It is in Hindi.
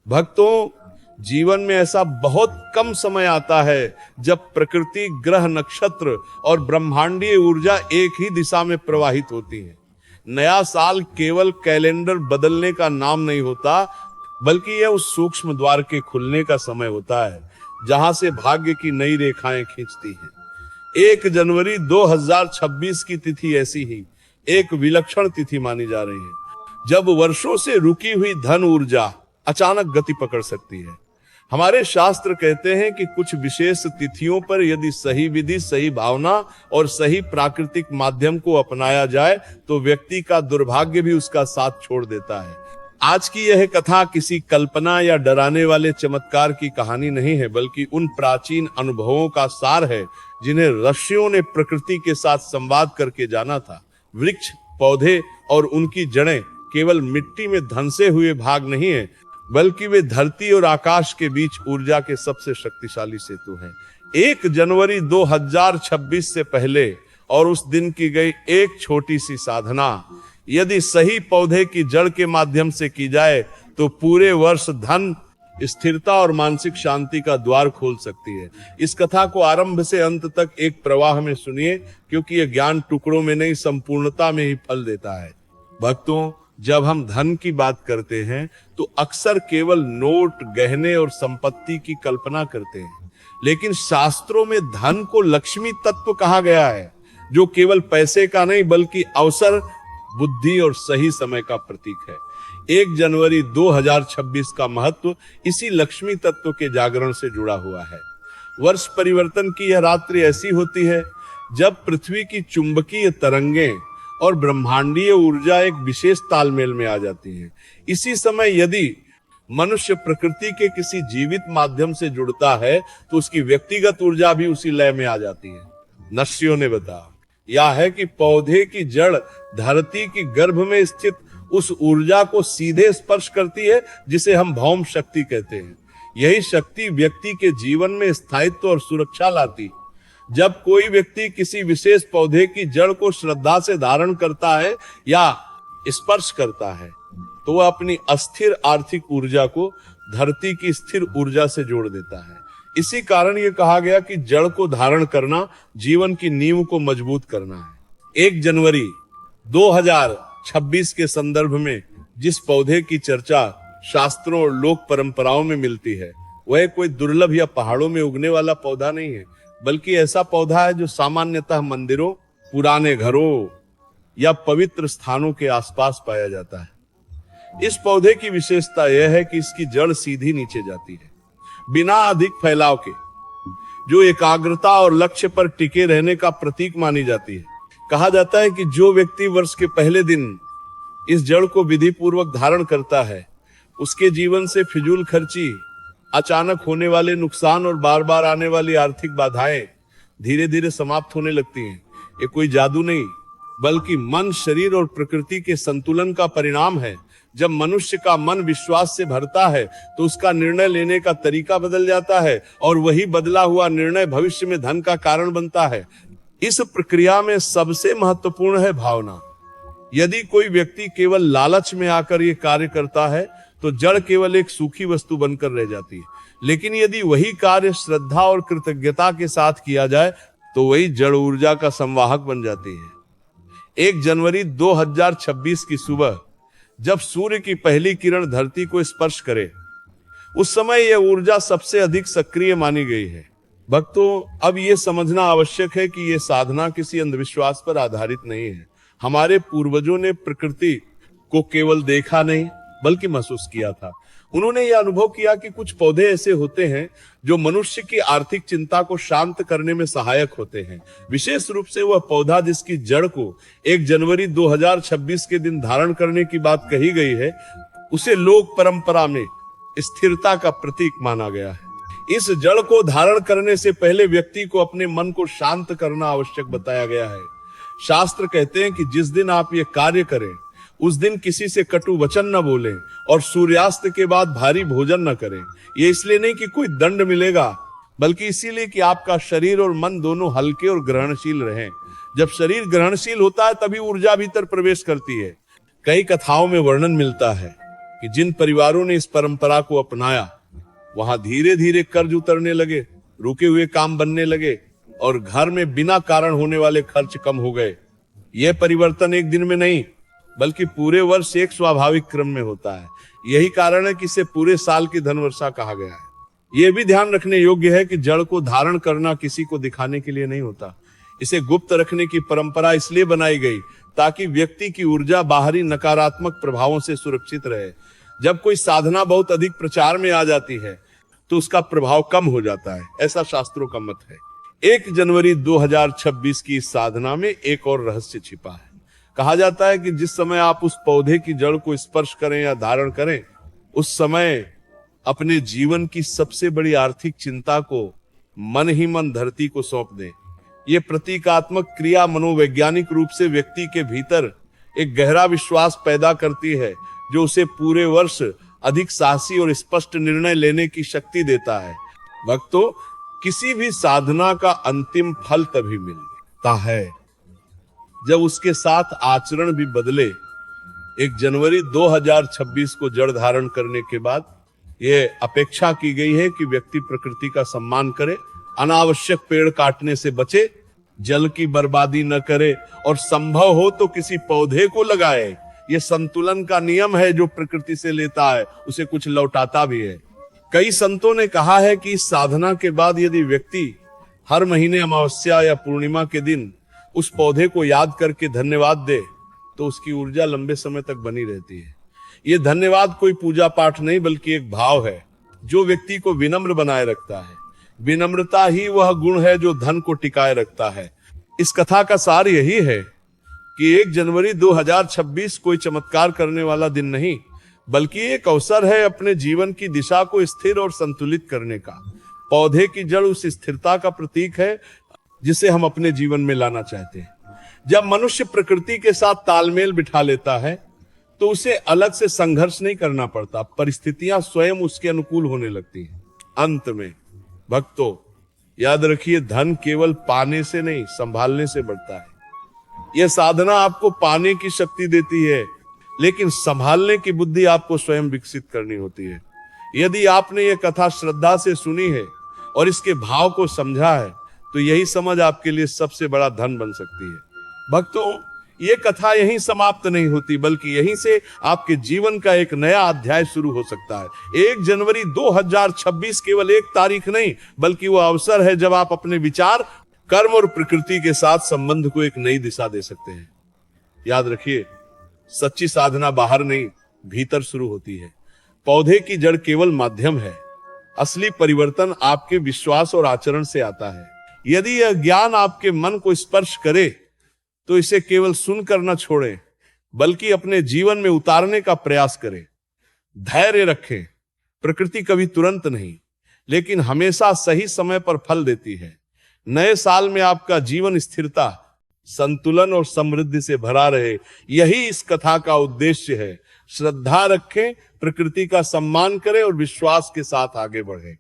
भक्तों, जीवन में ऐसा बहुत कम समय आता है जब प्रकृति, ग्रह, नक्षत्र और ब्रह्मांडीय ऊर्जा एक ही दिशा में प्रवाहित होती है। नया साल केवल कैलेंडर बदलने का नाम नहीं होता, बल्कि यह उस सूक्ष्म द्वार के खुलने का समय होता है जहां से भाग्य की नई रेखाएं खींचती हैं। 1 जनवरी 2026 की तिथि ऐसी ही एक विलक्षण तिथि मानी जा रही है जब वर्षों से रुकी हुई धन ऊर्जा अचानक गति पकड़ सकती है। हमारे शास्त्र कहते हैं कि कुछ विशेष तिथियों पर यदि सही विधि, सही भावना और सही प्राकृतिक माध्यम को अपनाया जाए तो व्यक्ति का दुर्भाग्य भी उसका साथ छोड़ देता है। आज की यह कथा किसी कल्पना या डराने वाले चमत्कार की कहानी नहीं है, बल्कि उन प्राचीन अनुभवों का सार है जिन्हें ऋषियों ने प्रकृति के साथ संवाद करके जाना था। वृक्ष, पौधे और उनकी जड़ें केवल मिट्टी में धंसे हुए भाग नहीं है, बल्कि वे धरती और आकाश के बीच ऊर्जा के सबसे शक्तिशाली सेतु हैं। 1 जनवरी 2026 से पहले और उस दिन की गई एक छोटी सी साधना यदि सही पौधे की जड़ के माध्यम से की जाए तो पूरे वर्ष धन, स्थिरता और मानसिक शांति का द्वार खोल सकती है। इस कथा को आरंभ से अंत तक एक प्रवाह में सुनिए, क्योंकि यह ज्ञान टुकड़ों में नहीं, संपूर्णता में ही फल देता है। भक्तों, जब हम धन की बात करते हैं तो अक्सर केवल नोट, गहने और संपत्ति की कल्पना करते हैं, लेकिन शास्त्रों में धन को लक्ष्मी तत्व कहा गया है, जो केवल पैसे का नहीं बल्कि अवसर, बुद्धि और सही समय का प्रतीक है। 1 जनवरी 2026 का महत्व इसी लक्ष्मी तत्व के जागरण से जुड़ा हुआ है। वर्ष परिवर्तन की यह रात्रि ऐसी होती है जब पृथ्वी की चुंबकीय तरंगें और ब्रह्मांडीय ऊर्जा एक विशेष तालमेल में आ जाती है। इसी समय यदि मनुष्य प्रकृति के किसी जीवित माध्यम से जुड़ता है तो उसकी व्यक्तिगत ऊर्जा भी उसी लय में आ जाती है। नस्यों ने बताया यह है कि पौधे की जड़ धरती की गर्भ में स्थित उस ऊर्जा को सीधे स्पर्श करती है जिसे हम भौम शक्ति कहते हैं। यही शक्ति व्यक्ति के जीवन में स्थायित्व और सुरक्षा लाती। जब कोई व्यक्ति किसी विशेष पौधे की जड़ को श्रद्धा से धारण करता है या स्पर्श करता है तो वह अपनी अस्थिर आर्थिक ऊर्जा को धरती की स्थिर ऊर्जा से जोड़ देता है। इसी कारण यह कहा गया कि जड़ को धारण करना जीवन की नींव को मजबूत करना है। 1 जनवरी 2026 के संदर्भ में जिस पौधे की चर्चा शास्त्रों और लोक परंपराओं में मिलती है वह कोई दुर्लभ या पहाड़ों में उगने वाला पौधा नहीं है, बल्कि ऐसा पौधा है जो सामान्यतः मंदिरों, पुराने घरों या पवित्र स्थानों के आसपास पाया जाता है। इस पौधे की विशेषता यह है कि इसकी जड़ सीधी नीचे जाती है, बिना अधिक फैलाव के, जो एकाग्रता और लक्ष्य पर टिके रहने का प्रतीक मानी जाती है। कहा जाता है कि जो व्यक्ति वर्ष के पहले दिन इस जड़ को विधि पूर्वक धारण करता है उसके जीवन से फिजूल खर्ची, अचानक होने वाले नुकसान और बार बार आने वाली आर्थिक बाधाएं धीरे धीरे समाप्त होने लगती हैं। ये कोई जादू नहीं बल्कि मन, शरीर और प्रकृति के संतुलन का परिणाम है। जब मनुष्य का मन विश्वास से भरता है तो उसका निर्णय लेने का तरीका बदल जाता है और वही बदला हुआ निर्णय भविष्य में धन का कारण बनता है। इस प्रक्रिया में सबसे महत्वपूर्ण है भावना। यदि कोई व्यक्ति केवल लालच में आकर ये कार्य करता है तो जड़ केवल एक सूखी वस्तु बनकर रह जाती है, लेकिन यदि वही कार्य श्रद्धा और कृतज्ञता के साथ किया जाए तो वही जड़ ऊर्जा का संवाहक बन जाती है। 1 जनवरी 2026 की सुबह जब सूर्य की पहली किरण धरती को स्पर्श करे उस समय यह ऊर्जा सबसे अधिक सक्रिय मानी गई है। भक्तों, अब यह समझना आवश्यक है कि यह साधना किसी अंधविश्वास पर आधारित नहीं है। हमारे पूर्वजों ने प्रकृति को केवल देखा नहीं बल्कि महसूस किया था। उन्होंने यह अनुभव किया कि कुछ पौधे ऐसे होते हैं जो मनुष्य की आर्थिक चिंता को शांत करने में सहायक होते हैं। विशेष रूप से वह पौधा जिसकी जड़ को 1 जनवरी 2026 के दिन धारण करने की बात कही गई है, उसे लोक परंपरा में स्थिरता का प्रतीक माना गया है। इस जड़ को धारण करने से पहले व्यक्ति को अपने मन को शांत करना आवश्यक बताया गया है। शास्त्र कहते हैं कि जिस दिन आप ये कार्य करें उस दिन किसी से कटु वचन न बोलें और सूर्यास्त के बाद भारी भोजन न करें। ये इसलिए नहीं कि कोई दंड मिलेगा, बल्कि इसीलिए कि आपका शरीर और मन दोनों हल्के और ग्रहणशील रहें। जब शरीर ग्रहणशील होता है तभी ऊर्जा भीतर प्रवेश करती है। कई कथाओं में वर्णन मिलता है कि जिन परिवारों ने इस परंपरा को अपनाया वहां धीरे धीरे कर्ज उतरने लगे, रुके हुए काम बनने लगे और घर में बिना कारण होने वाले खर्च कम हो गए। यह परिवर्तन एक दिन में नहीं बल्कि पूरे वर्ष एक स्वाभाविक क्रम में होता है। यही कारण है कि इसे पूरे साल की धन वर्षा कहा गया है। यह भी ध्यान रखने योग्य है कि जड़ को धारण करना किसी को दिखाने के लिए नहीं होता। इसे गुप्त रखने की परंपरा इसलिए बनाई गई ताकि व्यक्ति की ऊर्जा बाहरी नकारात्मक प्रभावों से सुरक्षित रहे। जब कोई साधना बहुत अधिक प्रचार में आ जाती है तो उसका प्रभाव कम हो जाता है, ऐसा शास्त्रों का मत है। 1 जनवरी 2026 की इस साधना में एक और रहस्य छिपा है। कहा जाता है कि जिस समय आप उस पौधे की जड़ को स्पर्श करें या धारण करें, उस समय अपने जीवन की सबसे बड़ी आर्थिक चिंता को मन ही मन धरती को सौंप दें। यह प्रतीकात्मक क्रिया मनोवैज्ञानिक रूप से व्यक्ति के भीतर एक गहरा विश्वास पैदा करती है जो उसे पूरे वर्ष अधिक साहसी और स्पष्ट निर्णय लेने की शक्ति देता है। भक्तों, किसी भी साधना का अंतिम फल तभी मिलता है जब उसके साथ आचरण भी बदले। 1 जनवरी 2026 को जड़ धारण करने के बाद यह अपेक्षा की गई है कि व्यक्ति प्रकृति का सम्मान करे, अनावश्यक पेड़ काटने से बचे, जल की बर्बादी न करे और संभव हो तो किसी पौधे को लगाए। यह संतुलन का नियम है, जो प्रकृति से लेता है उसे कुछ लौटाता भी है। कई संतों ने कहा है कि इस साधना के बाद यदि व्यक्ति हर महीने अमावस्या या पूर्णिमा के दिन उस पौधे को याद करके धन्यवाद दे तो उसकी ऊर्जा लंबे समय तक बनी रहती है। यह धन्यवाद कोई पूजा पाठ नहीं बल्कि एक भाव है जो व्यक्ति को विनम्र बनाए रखता है। विनम्रता ही वह गुण है जो धन को टिकाए रखता है। इस कथा का सार यही है कि 1 जनवरी 2026 कोई चमत्कार करने वाला दिन नहीं बल्कि एक अवसर है अपने जीवन की दिशा को स्थिर और संतुलित करने का। पौधे की जड़ उस स्थिरता का प्रतीक है जिसे हम अपने जीवन में लाना चाहते हैं। जब मनुष्य प्रकृति के साथ तालमेल बिठा लेता है तो उसे अलग से संघर्ष नहीं करना पड़ता, परिस्थितियां स्वयं उसके अनुकूल होने लगती हैं। अंत में भक्तों, याद रखिए, धन केवल पाने से नहीं संभालने से बढ़ता है। यह साधना आपको पाने की शक्ति देती है लेकिन संभालने की बुद्धि आपको स्वयं विकसित करनी होती है। यदि आपने यह कथा श्रद्धा से सुनी है और इसके भाव को समझा है तो यही समझ आपके लिए सबसे बड़ा धन बन सकती है। भक्तों, ये कथा यहीं समाप्त नहीं होती बल्कि यहीं से आपके जीवन का एक नया अध्याय शुरू हो सकता है। 1 जनवरी 2026 केवल एक तारीख नहीं बल्कि वो अवसर है जब आप अपने विचार, कर्म और प्रकृति के साथ संबंध को एक नई दिशा दे सकते हैं। याद रखिए, सच्ची साधना बाहर नहीं भीतर शुरू होती है। पौधे की जड़ केवल माध्यम है, असली परिवर्तन आपके विश्वास और आचरण से आता है। यदि यह ज्ञान आपके मन को स्पर्श करे तो इसे केवल सुनकर न छोड़ें बल्कि अपने जीवन में उतारने का प्रयास करें। धैर्य रखें, प्रकृति कभी तुरंत नहीं लेकिन हमेशा सही समय पर फल देती है। नए साल में आपका जीवन स्थिरता, संतुलन और समृद्धि से भरा रहे, यही इस कथा का उद्देश्य है। श्रद्धा रखें, प्रकृति का सम्मान करें और विश्वास के साथ आगे बढ़ें।